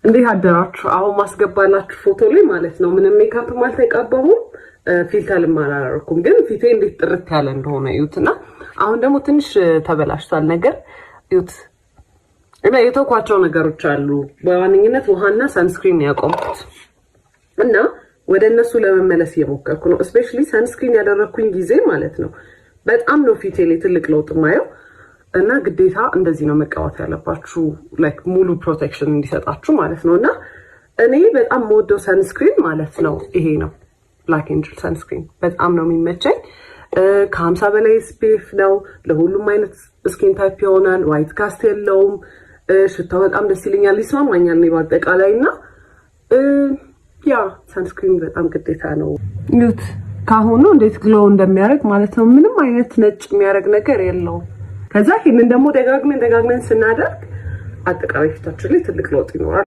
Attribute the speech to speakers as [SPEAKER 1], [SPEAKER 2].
[SPEAKER 1] እንዴ አደራችሁ አሁን ማስገባላችሁ ፎቶ ላይ ማለት ነው ምንም ሜካፕ አልተቀባሁም ፊልተርም አላደረኩም ግን ፊቴ እንዴት ጥርት ያለ እንደሆነ እዩትና አሁን ደግሞ ትንሽ ተበላሽቷል ነገር እዩት እና የተውኳቸው ነገሮች አሉ በዋነኝነት ውሃና ሰንስክሪን ያቆምኩት እና ወደ እነሱ ለመመለስ እየሞከርኩ ነው ስፔሻሊ ሰንስክሪን ያደረኩኝ ጊዜ ማለት ነው በጣም ነው ፊቴ ላይ ትልቅ ለውጥ ማየው እና ግዴታ እንደዚህ ነው መቀባት ያለባችሁ ላይክ ሙሉ ፕሮቴክሽን እንዲሰጣችሁ ማለት ነውና እኔ በጣም ወደው ሰንስክሪን ማለት ነው ይሄ ነው ብላክ ኤንጀል ሰንስክሪን በጣም ነው የሚመቸኝ ከ50 በላይ SPF ነው ለሁሉም አይነት ስኪን ታይፕ ይሆናል ዋይት ካስት የለውም ሽታው በጣም ደስ ይለኛል ይስማማኛል ነው በአጠቃላይና ያ ሰንስክሪን በጣም ግዴታ ነው ዩት ካሁኑ እንዴት ግሎ እንደሚያደርግ ማለት ነው ምንም አይነት ነጭ የሚያደርግ ነገር የለውም ከዛ ይሄንን ደግሞ ደጋግመን ስናደርግ አጠቃላይ ፊታችን ላይ ትልቅ ለውጥ ይኖራል